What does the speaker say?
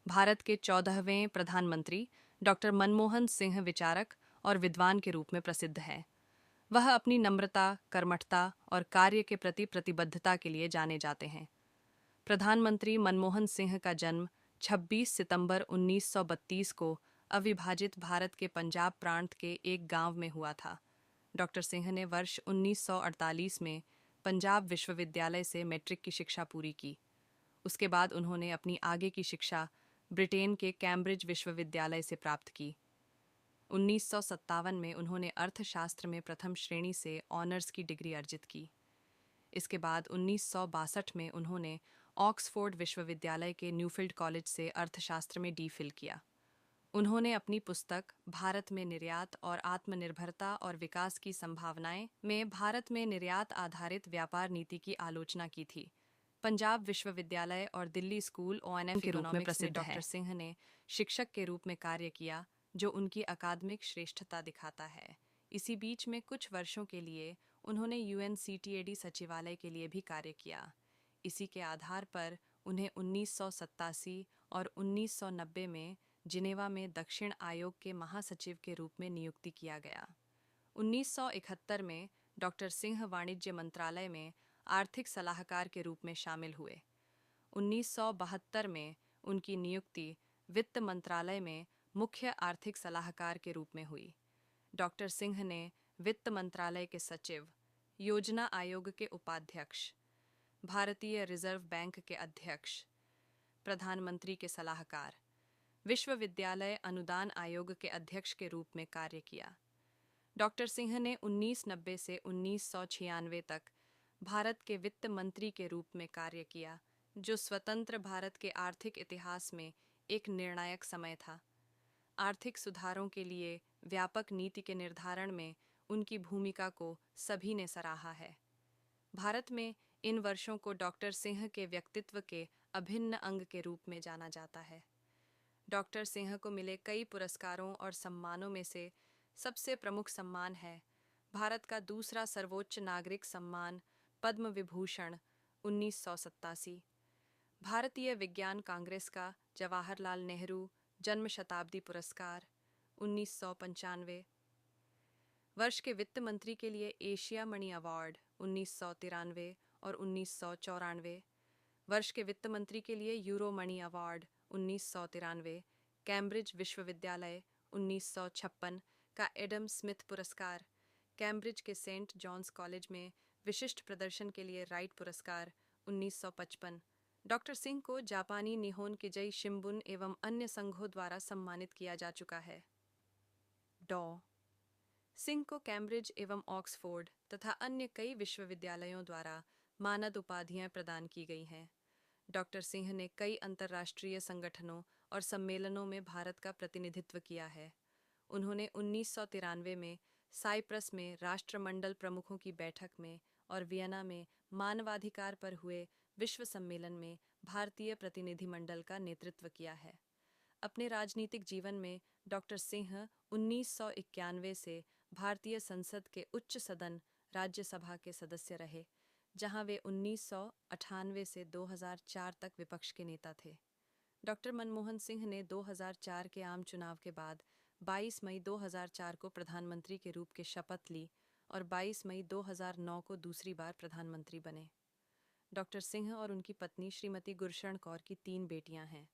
भारत के 14वें प्रधानमंत्री डॉक्टर मनमोहन सिंह विचारक और विद्वान के रूप में प्रसिद्ध हैं। वह अपनी नम्रता, कर्मठता और कार्य के प्रति प्रतिबद्धता के लिए जाने जाते हैं। प्रधानमंत्री मनमोहन सिंह का जन्म 26 सितंबर 1932 को अविभाजित भारत के पंजाब प्रांत के एक गांव में हुआ था। डॉक्टर सिंह ने वर्ष 1948 में पंजाब विश्वविद्यालय से मैट्रिक की शिक्षा पूरी की। उसके बाद उन्होंने अपनी आगे की शिक्षा ब्रिटेन के कैम्ब्रिज विश्वविद्यालय से प्राप्त की। 1957 में उन्होंने अर्थशास्त्र में प्रथम श्रेणी से ऑनर्स की डिग्री अर्जित की। इसके बाद 1962 में उन्होंने ऑक्सफोर्ड विश्वविद्यालय के न्यूफील्ड कॉलेज से अर्थशास्त्र में डी.फिल किया। उन्होंने अपनी पुस्तक भारत में निर्यात और आत्मनिर्भरता और विकास की संभावनाएं में भारत में निर्यात आधारित व्यापार नीति की आलोचना की थी। पंजाब विश्वविद्यालय और दिल्ली स्कूल ऑफ के रूप में प्रसिद्ध है। डॉक्टर सिंह ने शिक्षक के रूप में कार्य किया, जो उनकी अकादमिक श्रेष्ठता दिखाता है। इसी बीच में कुछ वर्षों के लिए उन्होंने यूएनसीटीएडी सचिवालय के लिए भी कार्य किया। इसी के आधार पर उन्हें 1987 और 1990 में जिनेवा में दक्षिण आयोग के महासचिव के रूप में नियुक्ति किया गया। 1971 में डॉक्टर सिंह वाणिज्य मंत्रालय में आर्थिक सलाहकार के रूप में शामिल हुए। 1972 में उनकी नियुक्ति वित्त मंत्रालय में मुख्य आर्थिक सलाहकार के रूप में हुई। डॉक्टर सिंह ने वित्त मंत्रालय के सचिव, योजना आयोग के उपाध्यक्ष, भारतीय रिजर्व बैंक के अध्यक्ष, प्रधानमंत्री के सलाहकार, विश्वविद्यालय अनुदान आयोग के अध्यक्ष के रूप में कार्य किया। डॉक्टर सिंह ने 1990 से 1996 तक भारत के वित्त मंत्री के रूप में कार्य किया, जो स्वतंत्र भारत के आर्थिक इतिहास में एक निर्णायक समय था। आर्थिक सुधारों के लिए व्यापक नीति के निर्धारण में उनकी भूमिका को सभी ने सराहा है। भारत में इन वर्षों को डॉक्टर सिंह के व्यक्तित्व के अभिन्न अंग के रूप में जाना जाता है। डॉक्टर सिंह को मिले कई पुरस्कारों और सम्मानों में से सबसे प्रमुख सम्मान है भारत का दूसरा सर्वोच्च नागरिक सम्मान पद्म विभूषण 1987, भारतीय विज्ञान कांग्रेस का जवाहरलाल नेहरू जन्म शताब्दी पुरस्कार 1995, वर्ष के वित्त मंत्री के लिए एशिया मणि अवार्ड 1993 और 1994, वर्ष के वित्त मंत्री के लिए यूरो मणि अवार्ड 1993, कैम्ब्रिज विश्वविद्यालय 1956 का एडम स्मिथ पुरस्कार, कैम्ब्रिज के सेंट जॉन्स कॉलेज में विशिष्ट प्रदर्शन के लिए राइट पुरस्कार 1955। डॉक्टर सिंह को जापानी निहोन किजई शिंबुन एवं अन्य संघों द्वारा सम्मानित किया जा चुका है। डॉ सिंह को कैम्ब्रिज एवं ऑक्सफोर्ड तथा अन्य कई विश्वविद्यालयों द्वारा मानद उपाधियां प्रदान की गई हैं। डॉक्टर सिंह ने कई अंतर्राष्ट्रीय संगठनों और सम्मेलनों में भारत का प्रतिनिधित्व किया है। उन्होंने 1993 में साइप्रस में राष्ट्रमंडल प्रमुखों की बैठक में और वियना में मानवाधिकार पर हुए विश्व सम्मेलन में भारतीय प्रतिनिधिमंडल का नेतृत्व किया है। अपने राजनीतिक जीवन में डॉक्टर सिंह 1991 से भारतीय संसद के उच्च सदन राज्यसभा के सदस्य रहे, जहां वे 1998 से 2004 तक विपक्ष के नेता थे। डॉक्टर मनमोहन सिंह ने 2004 के आम चुनाव के बाद 22 मई 2004 को प्रधानमंत्री के रूप में शपथ ली और 22 मई 2009 को दूसरी बार प्रधानमंत्री बने। डॉक्टर सिंह और उनकी पत्नी श्रीमती गुरशरण कौर की 3 बेटियां हैं।